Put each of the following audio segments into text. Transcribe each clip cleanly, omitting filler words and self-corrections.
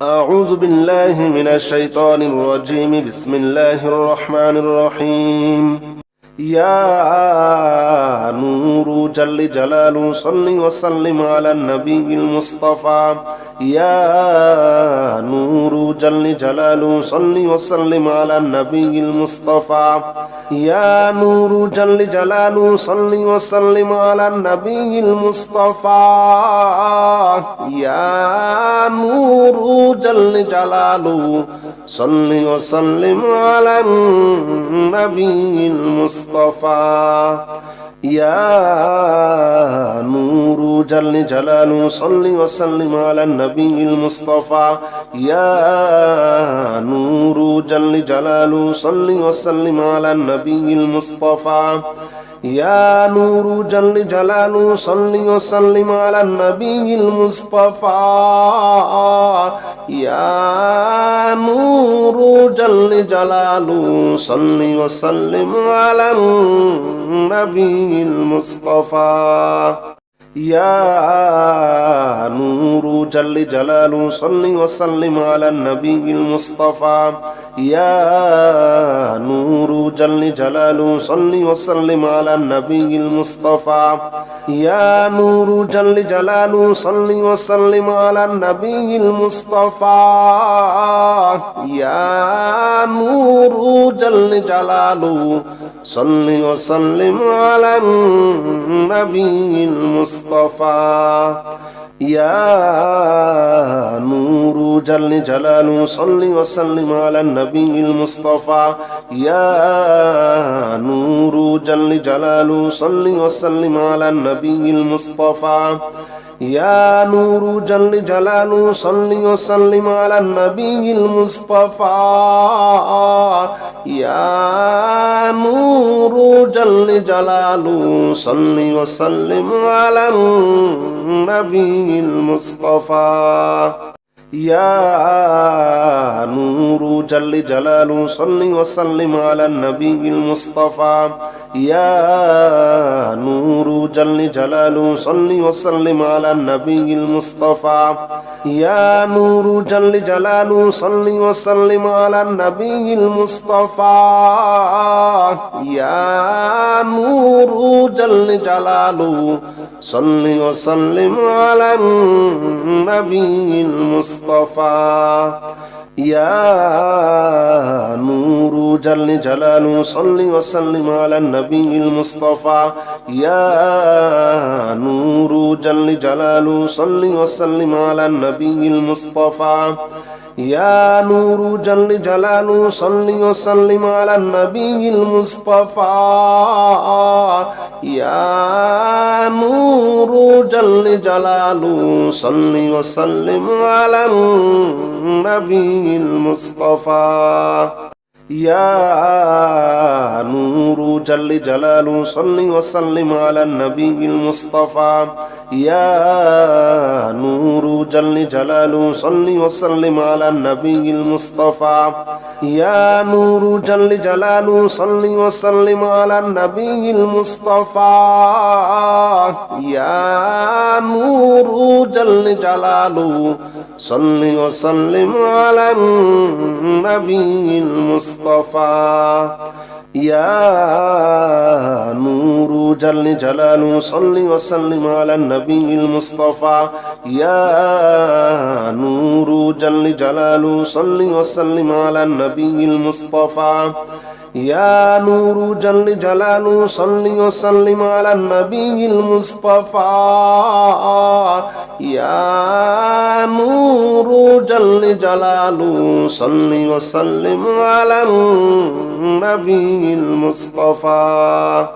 أعوذ بالله من الشيطان الرجيم بسم الله الرحمن الرحيم يا نور جل جلاله صل وسلم على النبي المصطفى يا نور جل جلاله صل وسلم على النبي المصطفى يا نور جل جلاله صل وسلم على النبي المصطفى يا نور جل جلاله صل وسلم على النبي المصطفى يا نور جل جلاله صل وسلم على النبي المصطفى يا نور جل جلاله صل وسلم على النبي المصطفى يا نور جل جلاله صل وسلم على النبي المصطفى يا نور جل جلاله صل وسلم على النبي المصطفى يا نور جل جلاله صل وسلم على النبي المصطفى يا نور جل جلاله صل وسلم على النبي المصطفى يا نور جل جلاله صل وسلم على النبي المصطفى يا نور جل جلاله صل وسلم على النبي المصطفى يا نور جل جلاله صل وسلم على النبي المصطفى يا نور جل جلاله صل وسلم على النبي المصطفى يا نور جل جلاله صل وسلم على النبي المصطفى يا نور جل جلاله صل وسلم على النبي المصطفى يا نور جل جلاله صل وسلم على النبي المصطفى يا نور جل جلاله صل وسلم على النبي المصطفى يا نور جل جلاله صل وسلم على النبي المصطفى يا نور جل جلاله صل وسلم على النبي المصطفى يا نور جل جلاله صل وسلم على النبي المصطفى يا نور جل جلاله صل وسلم على النبي المصطفى يا نور جل جلاله صل وسلم على النبي المصطفى يا نور جل جلاله صل وسلم على النبي المصطفى يا نور جل جلاله صل وسلم على النبي المصطفى يا نور جل جلاله صل وسلم على النبي المصطفى يا نور جل جلاله صل وسلم على النبي المصطفى يا نور جل جلاله صل وسلم على النبي المصطفى يا نور جل جلاله صل وسلم على النبي المصطفى يا نور جل جلاله صل وسلم على النبي المصطفى يا نور جل جلاله صل وسلم على النبي المصطفى يا نور جل جلاله صل وسلم على النبي المصطفى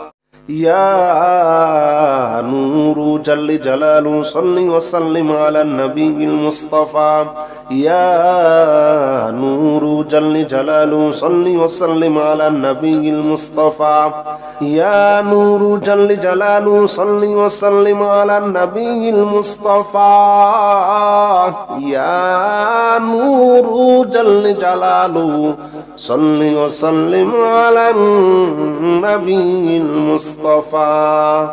يا نور جل جلاله صل وسلم على النبي المصطفى يا نور جل جلاله صل وسلم على النبي المصطفى يا نور جل جلاله صل وسلم على النبي المصطفى يا نور جل جلاله صل وسلم على النبي المصطفى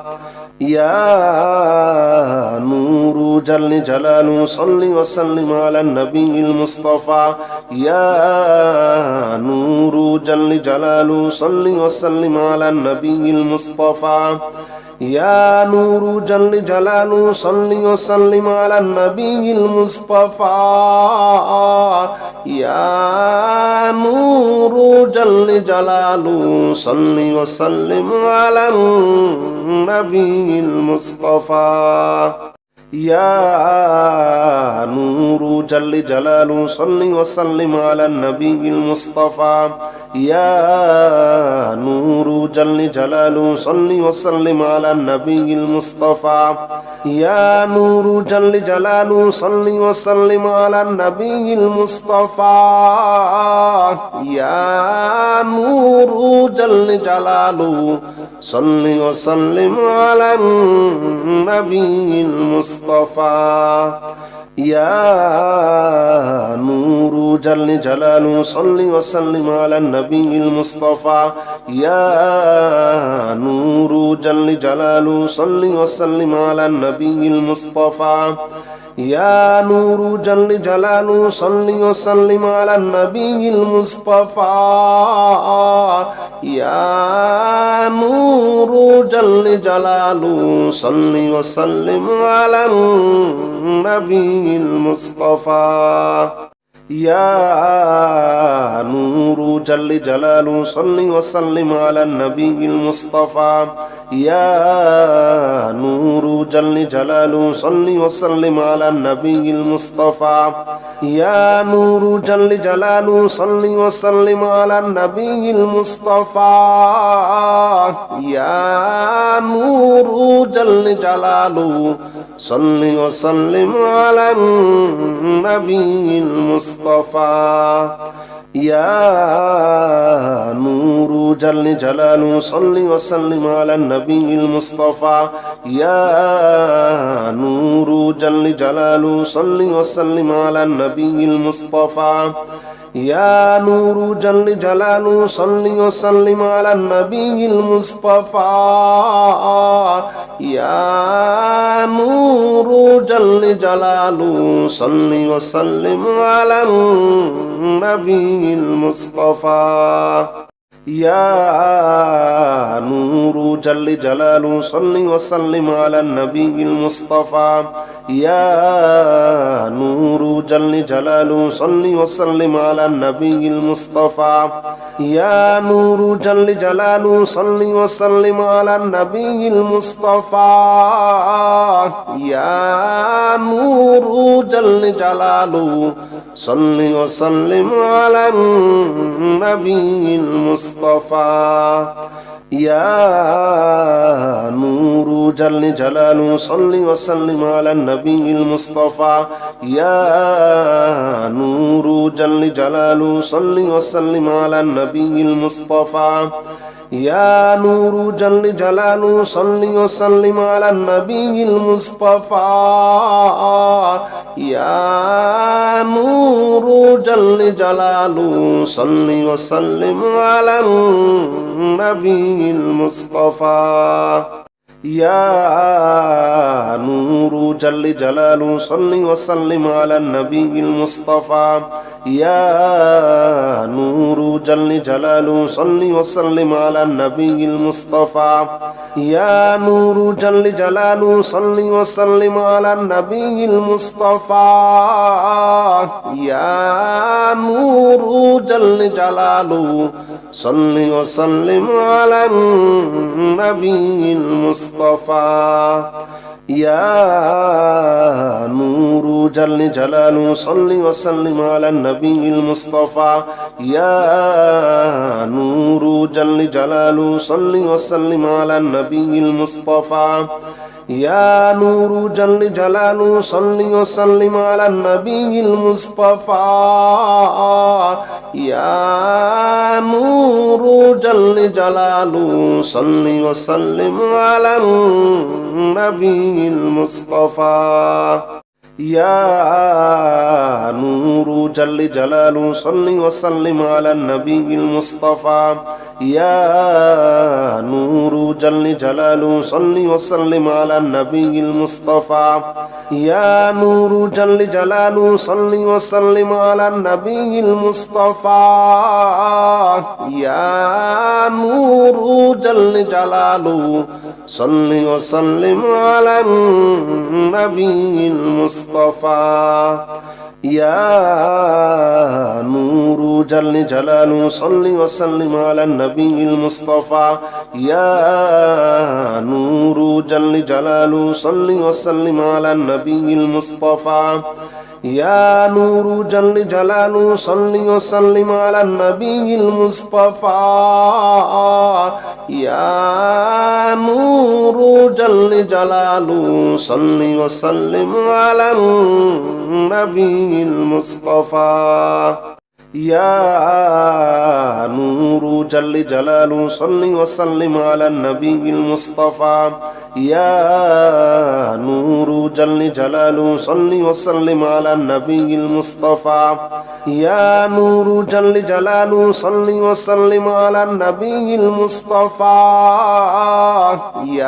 يا نور جل جلاله صل وسلم على النبي المصطفى يا نور جل جلاله صل وسلم على النبي المصطفى يا نور جل جلاله صل وسلم على النبي المصطفى يا نور جل جلاله صل وسلم على النبي المصطفى يا نور جل جلاله صل وسلم على النبي المصطفى يا نور جل جلاله صل وسلم على النبي المصطفى يا نور جل جلاله صل وسلم على النبي المصطفى يا نور جل جلاله صل وسلم على النبي المصطفى يا نور جل جلاله صل وسلم على النبي المصطفى يا نور جل جلاله صل وسلم على النبي المصطفى يا نور جل جلاله صل وسلم على النبي المصطفى يا نور جل جلاله صل وسلم على النبي المصطفى يا نور جل جلاله صل وسلم على النبي المصطفى يا نور جل جلاله صل وسلم على النبي المصطفى يا نور جل جلاله صل وسلم على النبي المصطفى يا نور جل جلاله صل وسلم على النبي المصطفى يا نور جل جلاله صل وسلم على النبي المصطفى يا نور جل جلاله صل وسلم على النبي المصطفى يا نور جل جلاله صل وسلم على النبي المصطفى يا نور جل جلاله صل وسلم على النبي المصطفى يا نور جل جلاله صل وسلم على النبي المصطفى يا نور جل جلاله صل وسلم على النبي المصطفى يا نور جل جلاله صل وسلم على النبي المصطفى يا نور جل جلاله صل وسلم على النبي المصطفى يا نور جل جلاله صل وسلم على النبي المصطفى يا نور جل جلاله صل وسلم على النبي المصطفى يا نور جل جلاله صل وسلم على النبي المصطفى يا نور جل جلاله صل وسلم على النبي المصطفى يا نور جل جلاله صل وسلم على النبي المصطفى يا نور جل جلاله صل وسلم على النبي المصطفى يا نور جل جلاله صل وسلم على النبي المصطفى يا نور جل جلاله صل وسلم على النبي المصطفى يا نور جل جلاله صل وسلم على النبي المصطفى يا نور جل جلاله صل وسلم على النبي المصطفى يا نور جل جلاله صل وسلم على النبي المصطفى يا نور جل جلاله صل وسلم على النبي المصطفى يا نور جل جلاله صل وسلم على النبي المصطفى يا نور جل جلاله صل وسلم على النبي المصطفى يا نور جل جلاله صل وسلم على النبي المصطفى يا نور جل جلاله صل وسلم على النبي المصطفى يا نور جل جلاله صل وسلم على النبي المصطفى يا نور جل جلاله صل وسلم على النبي المصطفى يا نور جل جلاله صل وسلم على النبي المصطفى يا نور جل جلاله صل وسلم على النبي المصطفى يا نور جل جلاله صل وسلم على النبي المصطفى يا نور جل جلاله صل وسلم على النبي المصطفى يا نور جل جلاله صل وسلم على النبي المصطفى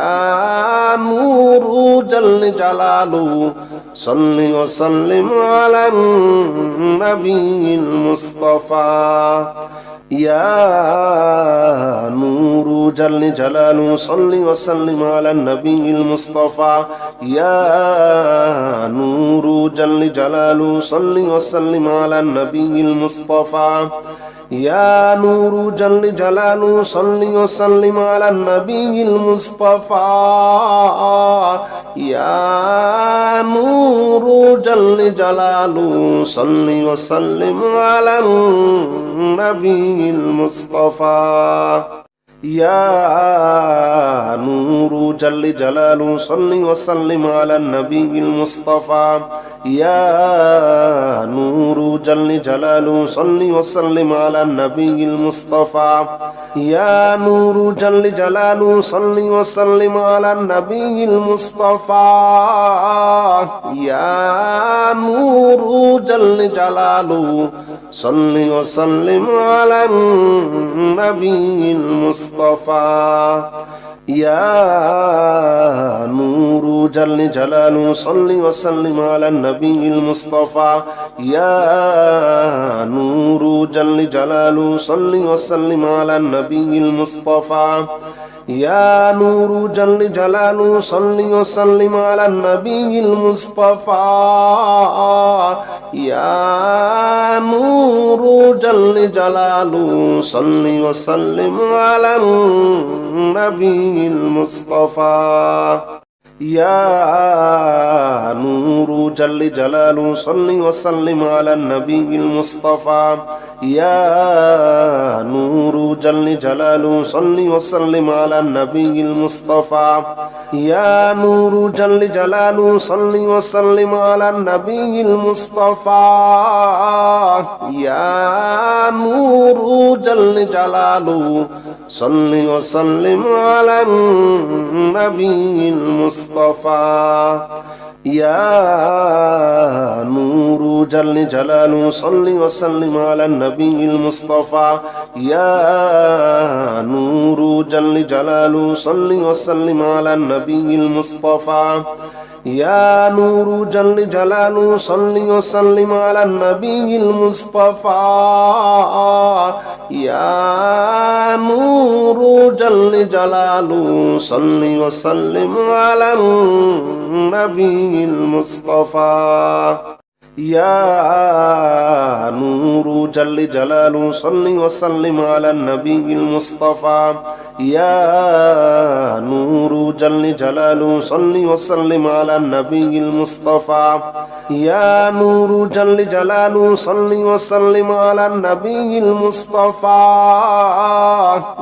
يا نور جل جلاله صل وسلم على النبي المصطفى يا نور جل جلاله صل وسلم على النبي المصطفى يا نور جل جلاله صل وسلم على النبي المصطفى يا نور جل جلاله صل وسلم على النبي المصطفى يا نور جل جلاله صل وسلم على النبي المصطفى يا نور جل جلاله صل وسلم على النبي المصطفى يا نور جل جلاله صل وسلم على النبي المصطفى يا نور جل جلاله صل وسلم على النبي المصطفى يا نور جل جلاله صل وسلم على النبي المصطفى يا نور جل جلاله صل وسلم على النبي المصطفى يا نور جل جلاله صل وسلم على النبي المصطفى يا نور جل جلاله صل وسلم على النبي المصطفى يا نور جل جلاله صل وسلم على النبي المصطفى يا نور جل جلاله صل وسلم على النبي المصطفى يا نور جل جلاله صل وسلم على النبي المصطفى يا نور جل جلاله صل وسلم على النبي المصطفى يا نور جل جلاله صل وسلم على النبي المصطفى يا نور جل جلاله صل وسلم على النبي المصطفى يا نور جل جلاله صل وسلم على النبي المصطفى يا نور جل جلاله صل وسلم على النبي المصطفى يا نور جل جلاله صل وسلم على النبي المصطفى يا نور جل جلاله صل وسلم على النبي المصطفى يا نور جل جلاله صل وسلم على النبي المصطفى يا نور جل جلاله صل وسلم على النبي المصطفى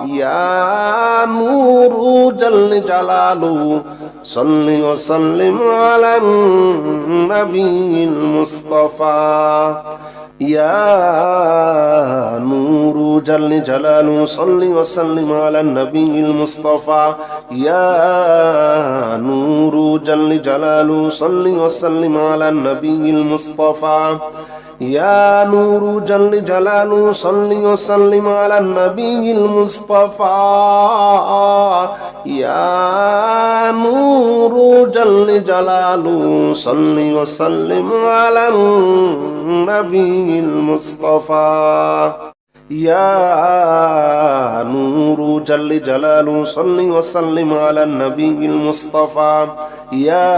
يا نور جل جلاله صل وسلم على النبي المصطفى يا نور جل جلاله صل وسلم على النبي المصطفى ইয়া নূরু জাল্লি জালালু সাল্লি ওয়া সাল্লিম আলা নবিয়িল মুস্তাফা ইয়া নূরু জাল্লি জালালু সাল্লি ওয়া সাল্লিম আলা নবিয়িল মুস্তাফা ইয়া নূরু জাল্লি জালালু সাল্লি ওয়া সাল্লিম আলা নবিয়িল মুস্তাফা ইয়া নূরু জাল্লি জালালু সাল্লি ওয়া সাল্লিম আলা নবিয়িল মুস্তাফা ইয়া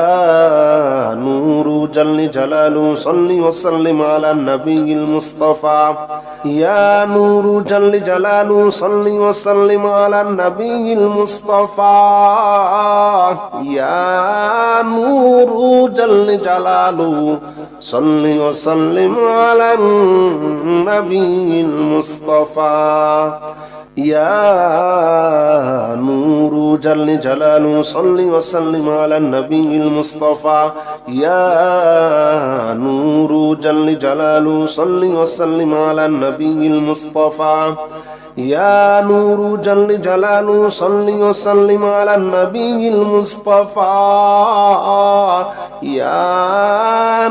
নূরু জাল্লি জালালু সাল্লি ওয়া সাল্লিম আলা নবিয়িল মুস্তাফা ইয়া নূরু জাল্লি জালালু সাল্লি ওয়া সাল্লিম আলা নবিয়িল মুস্তাফা ইয়া নূরু জাল্লি জালালু সাল্লি ওয়া সাল্লিম আলা নবিয়িল মুস্তাফা ইয়া নূরু জাল্লি জালালু সাল্লি ওয়া সাল্লিম আলা নবিয়িল মুস্তাফা ইয়া নূরু জাল্লি জালালু সাল্লি ওয়া সাল্লিম আলা নবিয়িল মুস্তাফা ইয়া নূরু জাল্লি জালালু সাল্লি ওয়া সাল্লিম আলা নবিয়িল মুস্তাফা ইয়া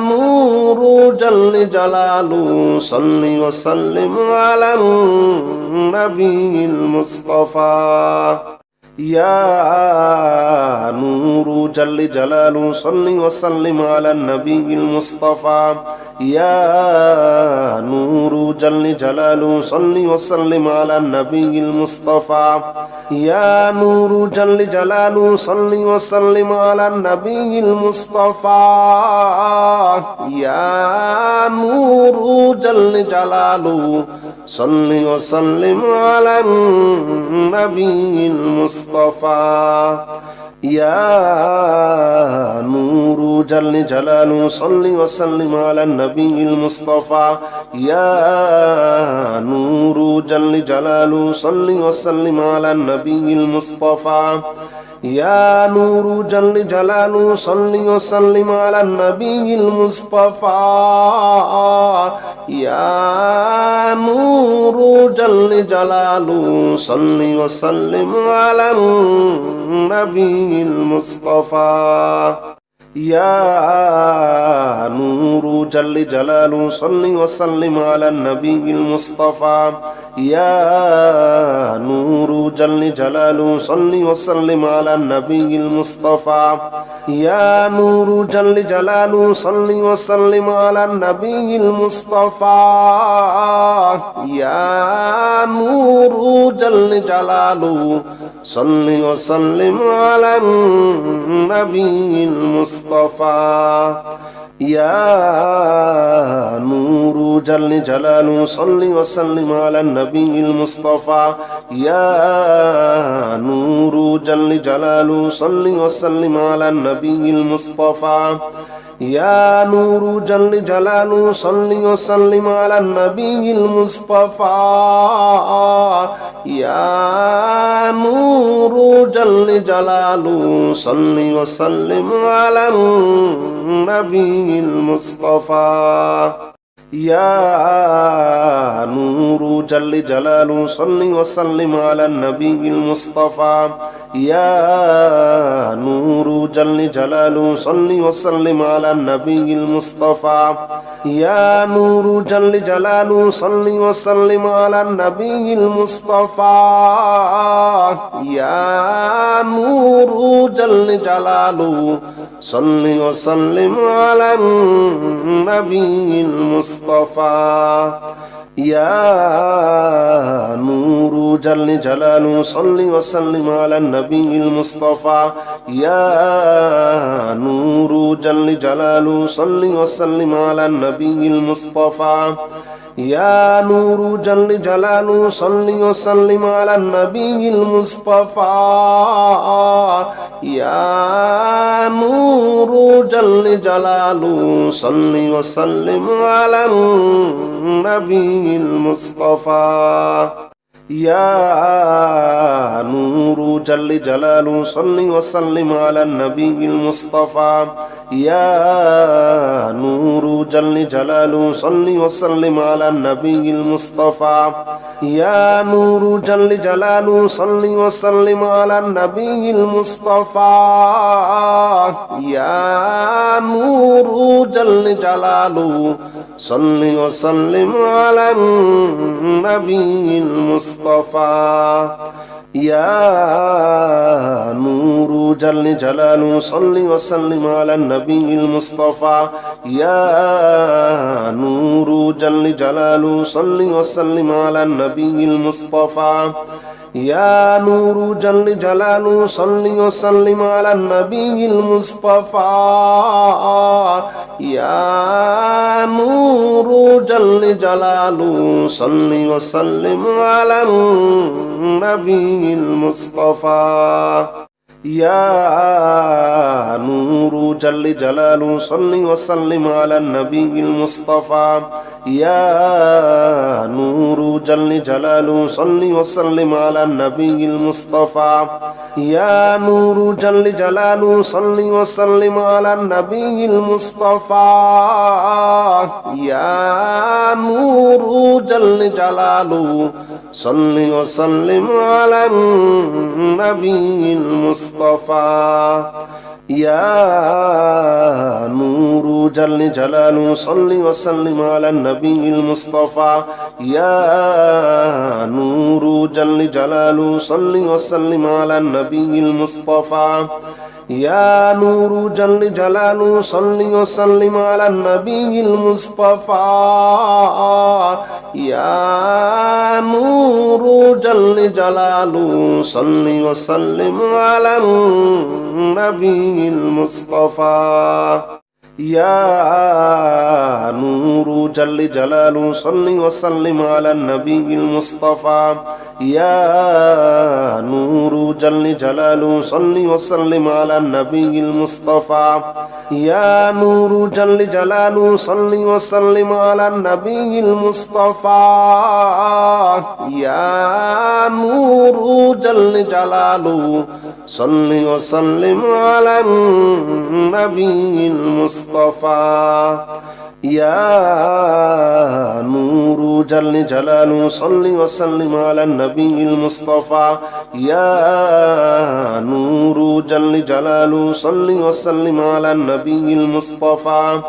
নূরু জাল্লি জালালু সাল্লি ওয়া সাল্লিম আলা নবিয়িল মুস্তাফা ইয়া নূরু জাল্লি জালালু সাল্লি ওয়া সাল্লিম আলা নবিয়িল মুস্তাফা ইয়া নূরু জাল্লি জালালু সাল্লি ওয়া সাল্লিম আলা নবিয়িল মুস্তাফা ইয়া নূরু জাল্লি জালালু সাল্লি ওয়া সাল্লিম আলা নবিয়িল মুস্তাফা ইয়া নূরু জাল্লি জালালু সাল্লি ওয়া সাল্লিম আলা নবিয়িল মুস্তাফা ইয়া নূরু জাল্লি জালালু সাল্লি ওয়া সাল্লিম আলা নবিয়িল মুস্তাফা ইয়া নূরু জাল্লি জালালু সাল্লি ওয়া সাল্লিম আলা নবিয়িল মুস্তাফা ইয়া নূরু জাল্লি জালালু সাল্লি ওয়া সাল্লিম আলা নবিয়িল মুস্তাফা ইয়া নূরু জাল্লি জালালু সাল্লি ওয়া সাল্লিম আলা নবিয়িল মুস্তাফা ইয়া নূরু জাল্লি জালালু সাল্লি ওয়া সাল্লিম আলা নবিয়িল মুস্তাফা ইয়া নূরু জাল্লি জালালু সাল্লি ওয়া সাল্লিম আলা নবিয়িল মুস্তাফা ইয়া নূরু জাল্লি জালালু সাল্লি ওয়া সাল্লিম আলা নবিয়িল মুস্তাফা ইয়া নূরু জাল্লি জালালু সাল্লি ওয়া সাল্লিম আলা নবিয়িল মুস্তাফা ইয়া নূরু জাল্লি জালালু সাল্লি ওয়া সাল্লিম আলা নবিয়িল মুস্তাফা ইয়া নূরু জাল্লি জালালু সাল্লি ওয়া সাল্লিম আলা নবিয়িল মুস্তাফা ইয়া নূরু জাল্লি জালালু সাল্লি ওয়া সাল্লিম আলা নবিয়িল মুস্তাফা ইয়া নূরু জাল্লি জালালু সাল্লি ওয়া সাল্লিম আলা নবিয়িল মুস্তাফা ইয়া নূরু জাল্লি জালালু সাল্লি ওয়া সাল্লিম আলা নবিয়িল মুস্তাফা ইয়া নূরু জাল্লি জালালু সাল্লি ওয়া সাল্লিম আলা নবিয়িল মুস্তাফা ইয়া নূরু জাল্লি জালালু সাল্লি ওয়া সাল্লিম আলা নবিয়িল মুস্তাফা ইয়া নূরু জাল্লি জালালু সাল্লি ওয়া সাল্লিম আলা নবিয়িল মুস্তাফা ইয়া নূরু জাল্লি জালালু সাল্লি ওয়া সাল্লিম আলা নবিয়িল মুস্তাফা ইয়া নূরু জাল্লি জালালু সাল্লি ওয়া সাল্লিম আলা নবিয়িল মুস্তাফা ইয়া নূরু জাল্লি জালালু সাল্লি ওয়া সাল্লিম আলা নবিয়িল মুস্তাফা ইয়া নূরু জাল্লি জালালু সাল্লি ওয়া সাল্লিম আলা নবিয়িল মুস্তাফা يا نور جل جلاله صل وسلم على النبي المصطفى يا نور جل جلاله صل وسلم على النبي المصطفى يا نور جل جلاله صل وسلم على النبي المصطفى يا نور جل جلاله صل وسلم على النبي المصطفى يا نور جل جلاله صل وسلم على النبي المصطفى يا نور جل جلاله صل وسلم على النبي المصطفى يا نور جل جلاله صل وسلم على النبي المصطفى يا نور جل جلاله صل وسلم على النبي المصطفى يا نور جل جلاله صل وسلم على النبي المصطفى يا نور جل جلاله صل وسلم على النبي المصطفى يا نور جل جلاله صل وسلم على النبي المصطفى يا نور جل جلاله صل وسلم على النبي المصطفى يا نور جل جلاله صل وسلم على النبي المصطفى يا نور جل جلاله صل وسلم على النبي المصطفى يا نور جل جلاله صل وسلم على النبي المصطفى يا نور جل جلاله صل وسلم على النبي المصطفى يا نور جل جلاله صل وسلم على النبي المصطفى يا نور جل جلاله صل وسلم على النبي المصطفى يا نور جل جلاله صل وسلم على النبي المصطفى يا نور جل جلاله صل وسلم على النبي المصطفى يا نور جل جلاله صل وسلم على النبي المصطفى يا نور جل جلاله صل وسلم على النبي المصطفى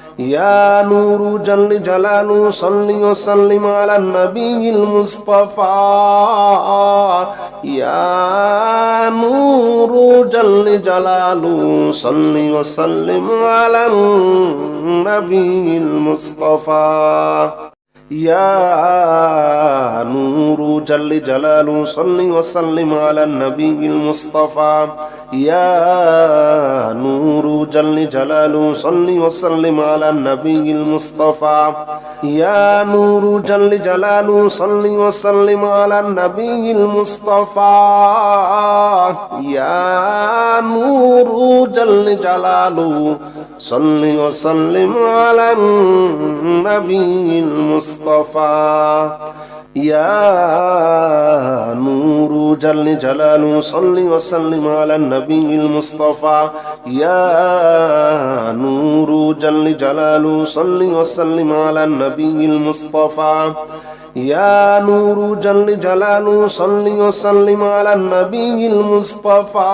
يا نور جل جلاله صل وسلم على النبي المصطفى يا نور جل جلاله صل وسلم على النبي المصطفى يا نور جل جلاله صل وسلم على النبي المصطفى يا نور جل جلاله صل وسلم على النبي المصطفى يا نور جل جلاله صل وسلم على النبي المصطفى يا نور جل جلاله صل وسلم على النبي المصطفى يا نور جل جلاله صل وسلم على النبي المصطفى يا نور جل جلاله صل وسلم على النبي المصطفى يا نور جل جلاله صل وسلم على النبي المصطفى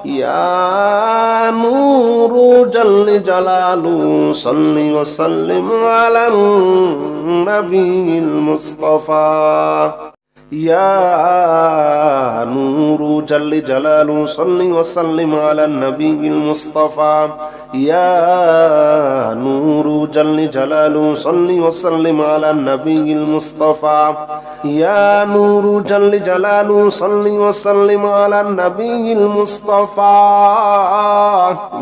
يا نور جل جلاله صل وسلم على النبي المصطفى يا نور جل جلاله صل وسلم على النبي المصطفى يا نور جل جلاله صل وسلم على النبي المصطفى يا نور جل جلاله صل وسلم على النبي المصطفى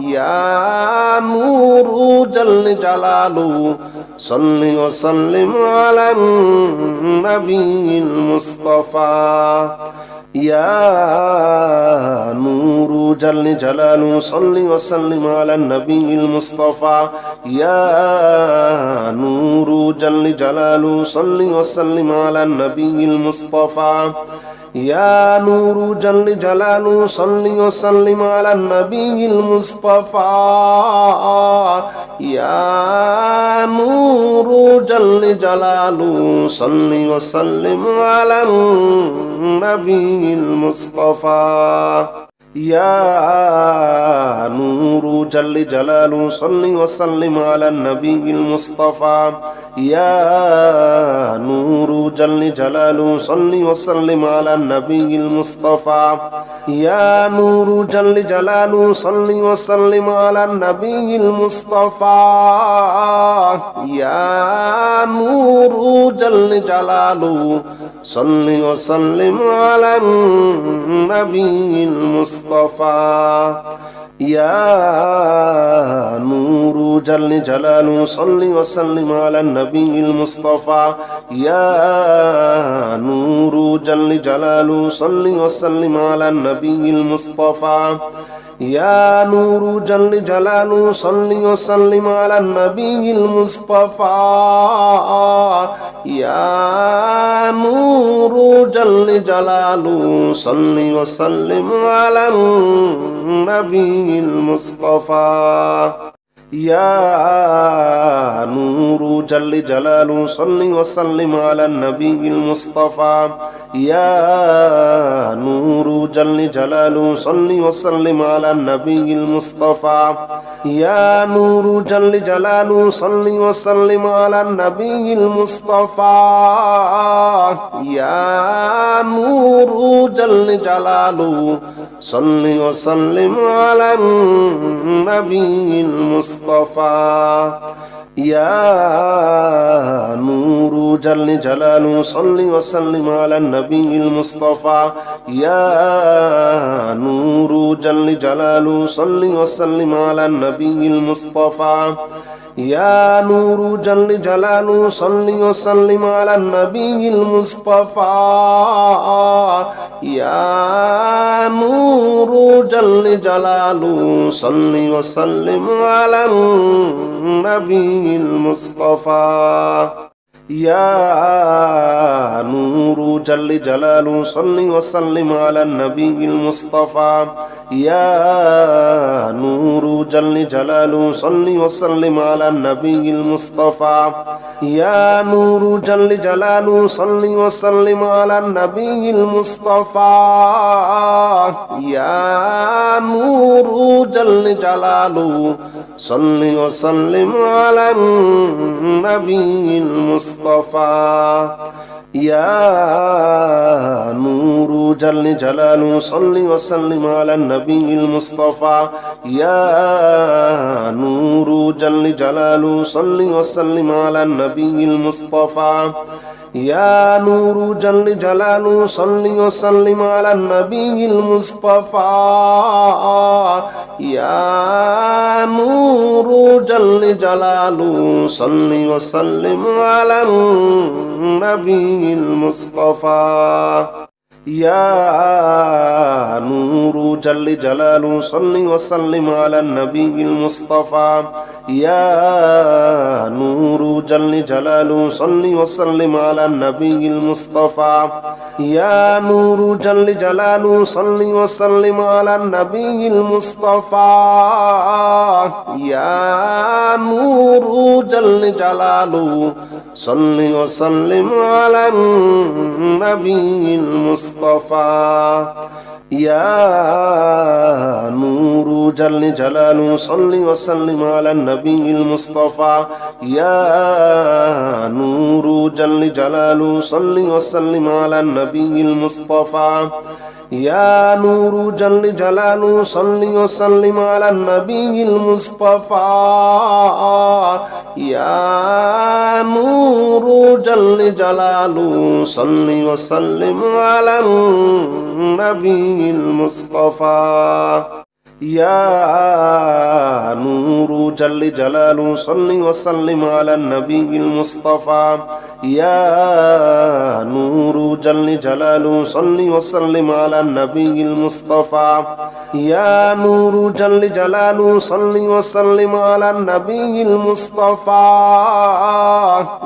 يا نور جل جلاله صل وسلم على النبي المصطفى يا نور جل جلاله صل وسلم على النبي المصطفى يا نور جل جلاله صل وسلم على النبي المصطفى يا نور جل جلاله صل وسلم على النبي المصطفى يا نور جل جلاله صل وسلم على النبي المصطفى يا نور جل جلاله صل وسلم على النبي المصطفى يا نور جل جلاله صل وسلم على النبي المصطفى يا نور جل جلاله صل وسلم على النبي المصطفى يا نور جل جلاله صل وسلم على النبي المصطفى يا نور جل جلاله صل وسلم على النبي المصطفى يا نور جل جلاله صل وسلم على النبي المصطفى يا نور جل جلاله صل وسلم على النبي المصطفى يا نور جل جلاله صل وسلم على النبي المصطفى يا نور جل جلاله صل وسلم على النبي المصطفى يا نور جل جلاله صل وسلم على النبي المصطفى يا نور جل جلاله صل وسلم على النبي المصطفى يا نور جل جلاله صل وسلم على النبي المصطفى يا نور جل جلاله صل وسلم على النبي المصطفى يا نور جل جلاله صل وسلم على النبي المصطفى يا نور جل جلاله صل وسلم على النبي المصطفى يا نور جل جلاله صل وسلم على النبي المصطفى يا نور جل جلاله صل وسلم على النبي المصطفى يا نور جل جلاله صل وسلم على النبي المصطفى يا نور جل جلاله صل وسلم على النبي المصطفى يا نور جل جلاله صل وسلم على النبي المصطفى يا نور جل جلاله صل وسلم على النبي المصطفى يا نور جل جلاله صل وسلم على النبي المصطفى يا نور جل جلاله صل وسلم على النبي المصطفى يا نور جل جلاله صل وسلم على النبي المصطفى يا نور جل جلاله صل وسلم على النبي المصطفى يا نور جل جلاله صل وسلم على النبي المصطفى يا نور جل جلاله صل وسلم على النبي المصطفى يا نور جل جلاله صل وسلم على النبي المصطفى يا نور جل جلاله صل وسلم على النبي المصطفى يا نور جل جلاله صل وسلم على النبي المصطفى يا نور جل جلاله صل وسلم على النبي المصطفى يا نور جل جلاله صل وسلم على النبي المصطفى يا نور جل جلاله صل وسلم على النبي المصطفى يا نور جل جلاله صل وسلم على النبي المصطفى يا نور جل جلاله صل وسلم على النبي المصطفى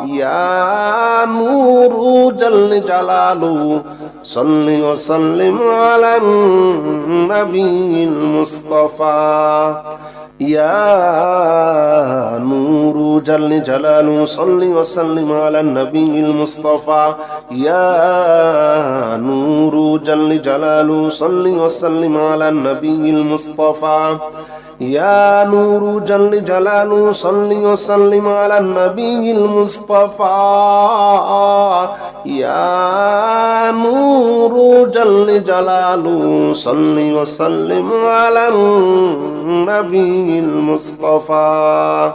يا نور جل جلاله صل وسلم على النبي المصطفى يا نور جل جلاله صل وسلم على النبي المصطفى يا نور جل جلاله صل وسلم على النبي المصطفى يا نور جل جلاله صل وسلم على النبي المصطفى يا نور جل جلاله صل وسلم على النبي المصطفى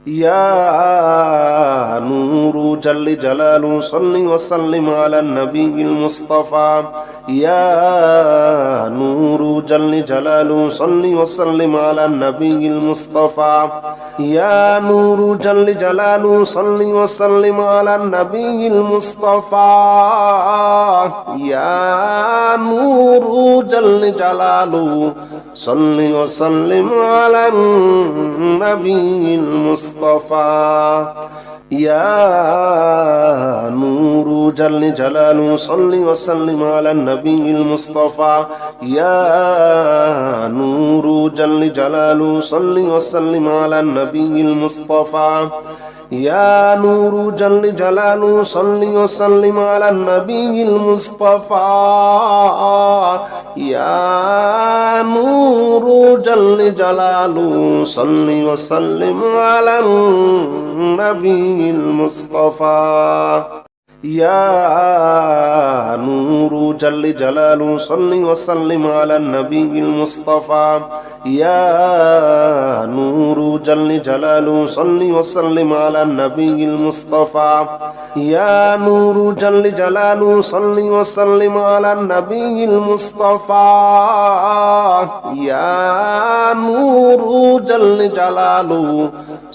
يا نور جل جلاله صل وسلم على النبي المصطفى يا نور جل جلاله صل وسلم على النبي المصطفى يا نور جل جلاله صل وسلم على النبي المصطفى يا نور جل جلاله صل وسلم على النبي المصطفى يا نور جل جلاله صل وسلم على النبي المصطفى يا نور جل جلاله صل وسلم على النبي المصطفى يا نور جل جلاله صل وسلم على النبي المصطفى يا نور جل جلاله صل وسلم على النبي المصطفى يا نور جل جلاله صل وسلم على النبي المصطفى يا نور جل جلاله صل وسلم على النبي المصطفى يا نور جل جلاله صل وسلم على النبي المصطفى يا نور جل جلاله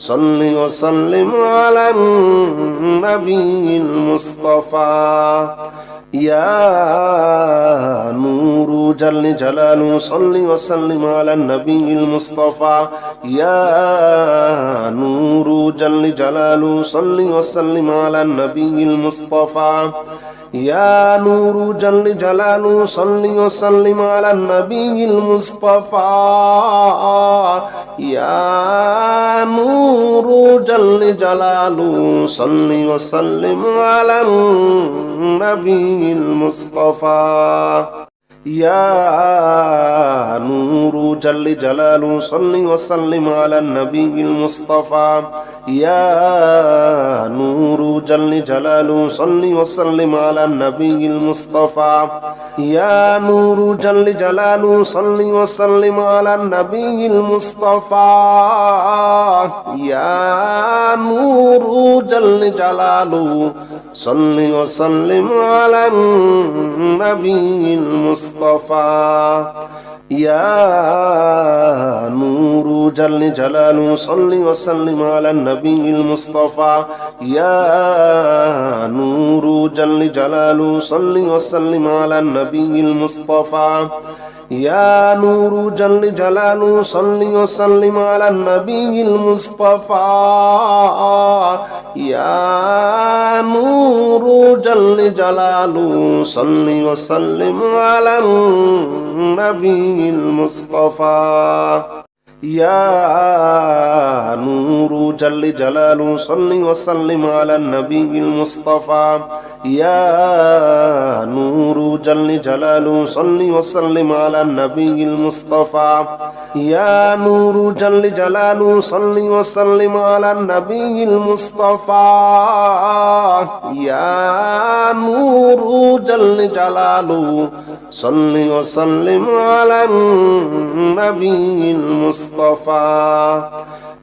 صل وسلم على النبي المصطفى يا نور جل جلاله صل وسلم على النبي المصطفى يا نور جل جلاله صل وسلم على النبي المصطفى يا نور جل جلاله صل وسلم على النبي المصطفى يا نور جل جلاله صل وسلم على النبي المصطفى يا نور جل جلاله صل وسلم على النبي المصطفى يا نور جل جلاله صل وسلم على النبي المصطفى يا نور جل جلاله صل وسلم على النبي المصطفى يا نور جل جلاله صل وسلم على النبي المصطفى يا نور جل جلاله صل وسلم على النبي المصطفى يا نور جل جلاله صل وسلم على النبي المصطفى يا نور جل جلاله صل وسلم على النبي المصطفى يا نور جل جلاله صل وسلم على النبي المصطفى يا نور جل جلاله صل وسلم على النبي المصطفى يا نور جل جلاله صل وسلم على النبي المصطفى يا نور جل جلاله صل وسلم على النبي المصطفى يا نور جل جلاله صل وسلم على النبي المصطفى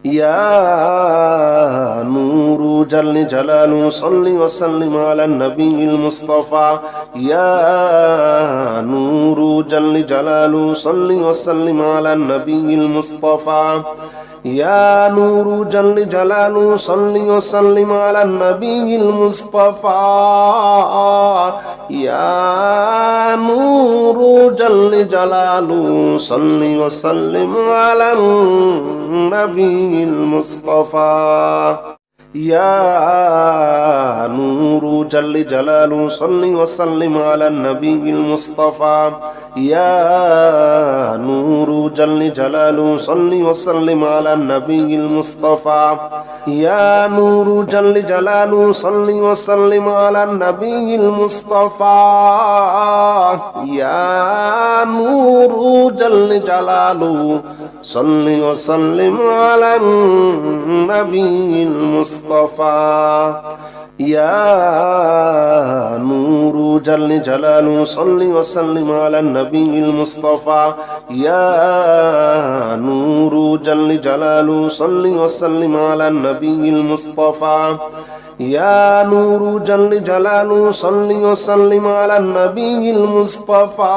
يا نور جل جلاله صل وسلم على النبي المصطفى يا نور جل جلاله صل وسلم على النبي المصطفى يا نور جل جلاله صل وسلم على النبي المصطفى يا نور جل جلاله صل وسلم على النبي المصطفى يا نور جل جلاله صل وسلم على النبي المصطفى يا نور جل جلاله صل وسلم على النبي المصطفى يا نور جل جلاله صل وسلم على النبي المصطفى يا نور جل جلاله صل وسلم على النبي المصطفى يا نور جل جلاله صل وسلم على النبي المصطفى يا نور جل جلاله صل وسلم على النبي المصطفى يا نور جل جلاله صل وسلم على النبي المصطفى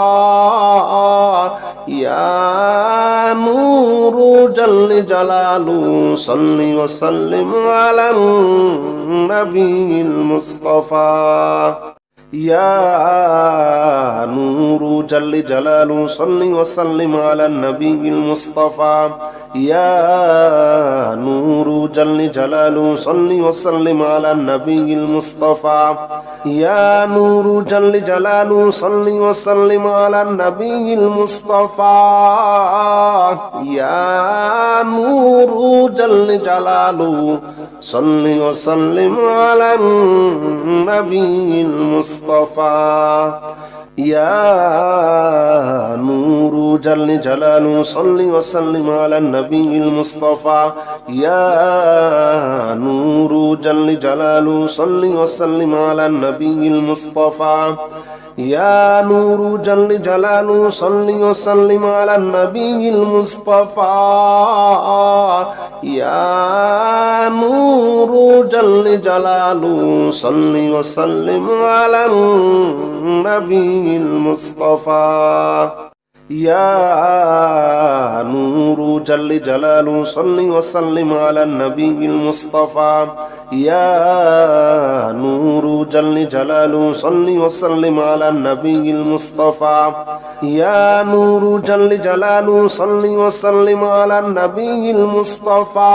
يا نور جل جلاله صل وسلم على النبي المصطفى يا نور جل جلاله صل وسلم على النبي المصطفى يا نور جل جلاله صل وسلم على النبي المصطفى يا نور جل جلاله صل وسلم على النبي المصطفى يا نور جل جلاله صل وسلم على النبي المصطفى يا نور جل جلاله صل وسلم على النبي المصطفى يا نور جل جلاله صل وسلم على النبي المصطفى يا نور جل جلاله صل وسلم على النبي المصطفى يا نور جل جلاله صل وسلم على النبي المصطفى يا نور جل جلاله صل وسلم على النبي المصطفى يا نور جل جلاله صل وسلم على النبي المصطفى يا نور جل جلاله صل وسلم على النبي المصطفى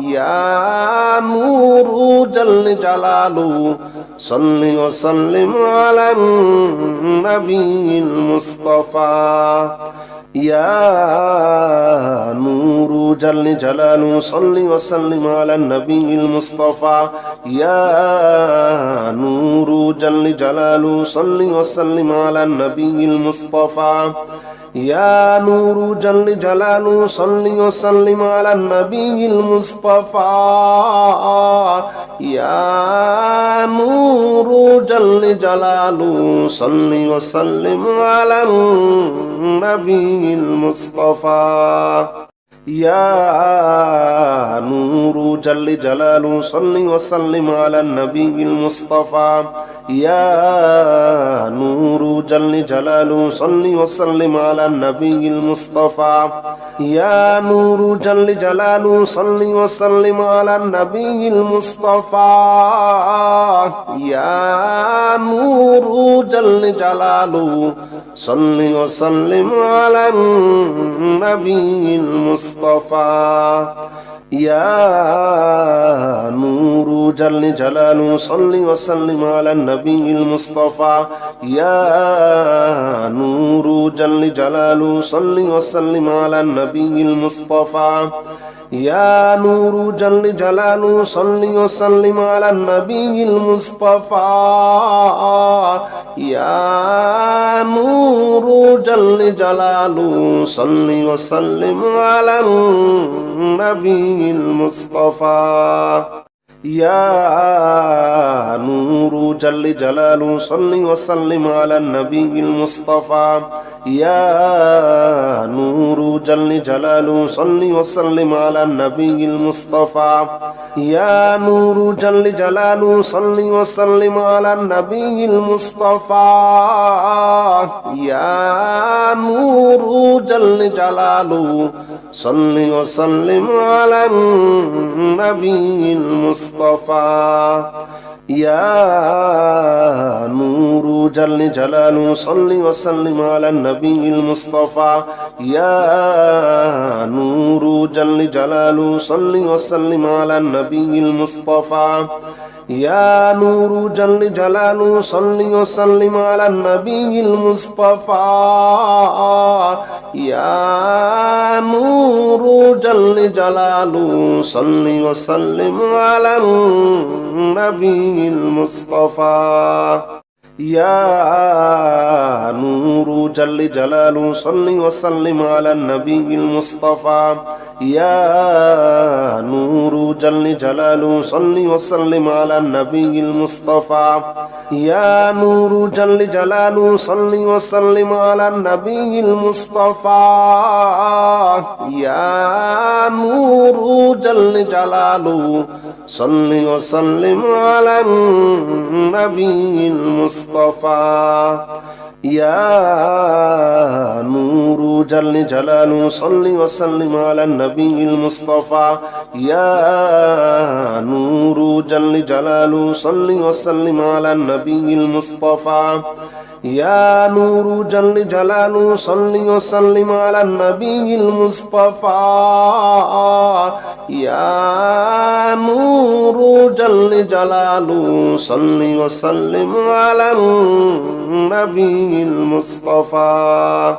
يا نور جل جلاله صل وسلم على النبي المصطفى يا نور جل جلاله صل وسلم على النبي المصطفى يا نور جل جلاله صل وسلم على النبي المصطفى يا نور جل جلاله صل وسلم على النبي المصطفى يا نور جل جلاله صل وسلم على النبي المصطفى يا نور جل جلاله صل وسلم على النبي المصطفى يا نور جل جلاله صل وسلم على النبي المصطفى يا نور جل جلاله صل وسلم على النبي المصطفى يا نور جل جلاله صل وسلم على النبي المصطفى يا نور جل جلاله صل وسلم على النبي المصطفى يا نور جل جلاله صل وسلم على النبي المصطفى يا نور جل جلاله صل وسلم على النبي المصطفى يا نور جل جلاله صل وسلم على النبي المصطفى يا نور جل جلاله صل وسلم على النبي المصطفى يا نور جل جلاله صل وسلم على النبي المصطفى يا نور جل جلاله صل وسلم على النبي المصطفى يا نور جل جلاله صل وسلم على النبي المصطفى يا نور جل جلاله صل وسلم على النبي المصطفى يا نور جل جلاله صل وسلم على النبي المصطفى يا نور جل جلاله صل وسلم على النبي المصطفى يا نور جل جلاله صل وسلم على النبي المصطفى يا نور جل جلاله صل وسلم على النبي المصطفى يا نور جل جلاله صل وسلم على النبي المصطفى يا نور جل جلاله صل وسلم على النبي المصطفى يا نور جل جلاله صل وسلم على النبي المصطفى يا نور جل جلاله صل وسلم على النبي المصطفى يا نور جل جلاله صل وسلم على النبي المصطفى يا نور جل جلاله صل وسلم على النبي المصطفى يا نور جل جلاله صل وسلم على النبي المصطفى